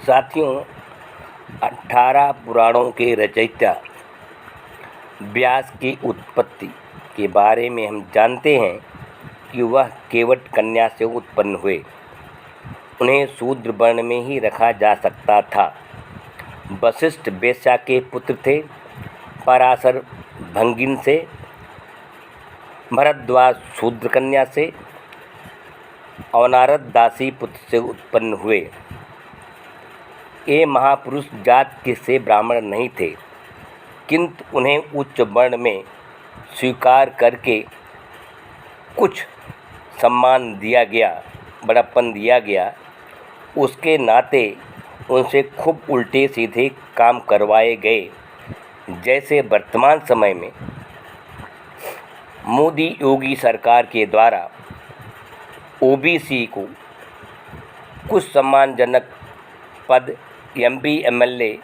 साथियों, 18 पुराणों के रचयिता व्यास की उत्पत्ति के बारे में हम जानते हैं कि वह केवट कन्या से उत्पन्न हुए। उन्हें शूद्र वर्ण में ही रखा जा सकता था। वशिष्ठ वेश्या के पुत्र थे। पराशर भंगिन से, भरद्वाज शूद्र कन्या से और नारद दासी पुत्र से उत्पन्न हुए। ये महापुरुष जाति से ब्राह्मण नहीं थे, किंतु उन्हें उच्च वर्ण में स्वीकार करके कुछ सम्मान दिया गया, बड़प्पन दिया गया। उसके नाते उनसे खूब उल्टे सीधे काम करवाए गए। जैसे वर्तमान समय में मोदी योगी सरकार के द्वारा ओबीसी को कुछ सम्मानजनक पद, एमपी, एमएलए,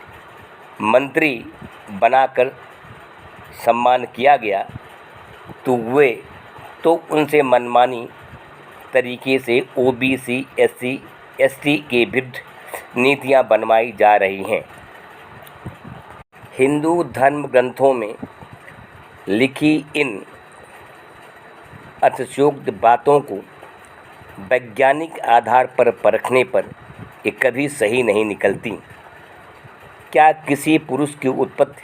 मंत्री बनाकर सम्मान किया गया, तो उनसे मनमानी तरीके से ओबीसी, एससी, एसटी के विरुद्ध नीतियां बनवाई जा रही हैं। हिंदू धर्म ग्रंथों में लिखी इन अतिशयोक्त बातों को वैज्ञानिक आधार पर परखने पर ये कभी सही नहीं निकलती। क्या किसी पुरुष की उत्पत्ति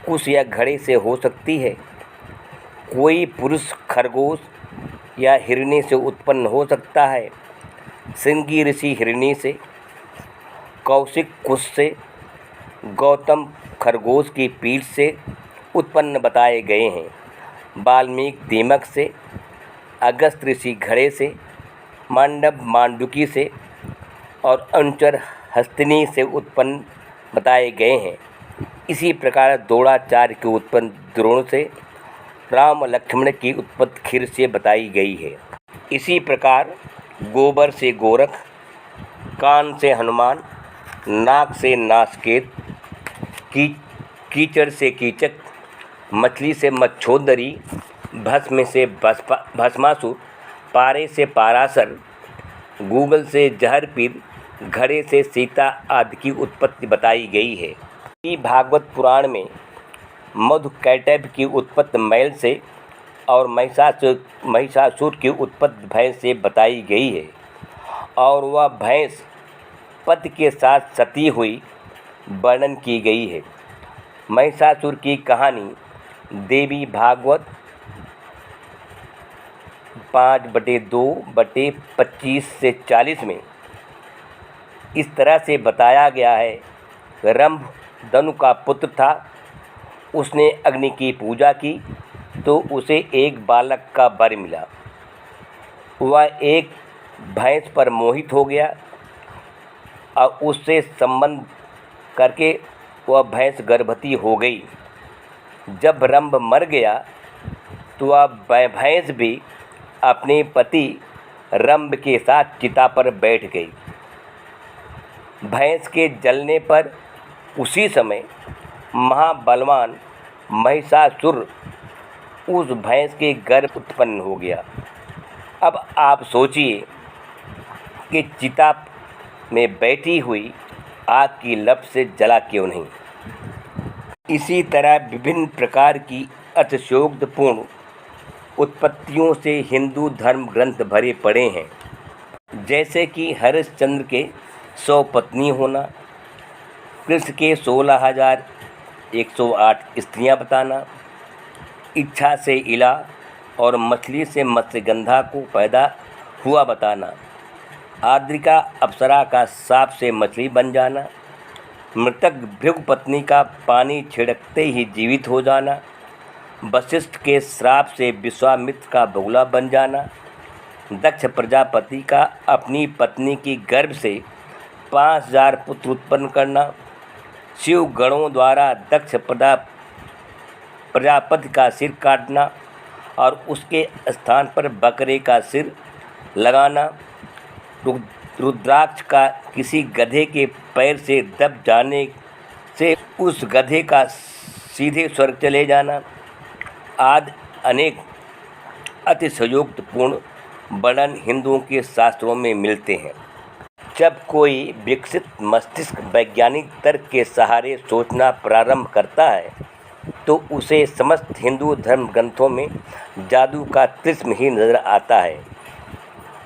कुश या घड़े से हो सकती है? कोई पुरुष खरगोश या हिरणी से उत्पन्न हो सकता है? श्रृंगी ऋषि हिरणी से, कौशिक कुश से, गौतम खरगोश की पीठ से उत्पन्न बताए गए हैं। वाल्मीकि दीमक से, अगस्त ऋषि घड़े से, मांडव मांडुकी से और अनुचर हस्तिनी से उत्पन्न बताए गए हैं। इसी प्रकार द्रोणाचार्य के उत्पन्न द्रोण से, राम लक्ष्मण की उत्पत्ति खीर से बताई गई है। इसी प्रकार गोबर से गोरख, कान से हनुमान, नाक से नासकेत, कीचड़ से कीचक, मछली से मच्छोदरी, भस्म से भस्मासुर, पारे से पाराशर, गूगल से जहरपीर, घड़े से सीता आदि की उत्पत्ति बताई गई है। भागवत पुराण में मधुकैटभ की उत्पत्ति मैल से और महिषासुर की उत्पत्ति भैंस से बताई गई है, और वह भैंस पति के साथ सती हुई वर्णन की गई है। महिषासुर की कहानी देवी भागवत 5/2/25 से 40 में इस तरह से बताया गया है। रंभ धनु का पुत्र था। उसने अग्नि की पूजा की तो उसे एक बालक का वर मिला। वह एक भैंस पर मोहित हो गया और उससे संबंध करके वह भैंस गर्भवती हो गई। जब रंभ मर गया तो वह भैंस भी अपने पति रंभ के साथ चिता पर बैठ गई। भैंस के जलने पर उसी समय महाबलवान महिषासुर उस भैंस के गर्भ उत्पन्न हो गया। अब आप सोचिए कि चिता में बैठी हुई आग की लपट से जला क्यों नहीं। इसी तरह विभिन्न प्रकार की अतिशयोक्तिपूर्ण उत्पत्तियों से हिंदू धर्म ग्रंथ भरे पड़े हैं। जैसे कि हरिश्चंद्र के 100 पत्नी होना, कृष्ण के 16,108 स्त्रियां बताना, इच्छा से इला और मछली से मत्स्यगंधा को पैदा हुआ बताना, आद्रिका अप्सरा का सांप से मछली बन जाना, मृतक भृगु पत्नी का पानी छिड़कते ही जीवित हो जाना, वशिष्ठ के श्राप से विश्वामित्र का बगुला बन जाना, दक्ष प्रजापति का अपनी पत्नी की गर्भ से 5000 पुत्र उत्पन्न करना, शिव गणों द्वारा दक्ष प्रजापति का सिर काटना और उसके स्थान पर बकरे का सिर लगाना, रुद्राक्ष का किसी गधे के पैर से दब जाने से उस गधे का सीधे स्वर्ग चले जाना आदि अनेक अतिशयोक्तिपूर्ण वर्णन हिंदुओं के शास्त्रों में मिलते हैं। जब कोई विकसित मस्तिष्क वैज्ञानिक तर्क के सहारे सोचना प्रारंभ करता है तो उसे समस्त हिंदू धर्म ग्रंथों में जादू का तिलिस्म ही नज़र आता है।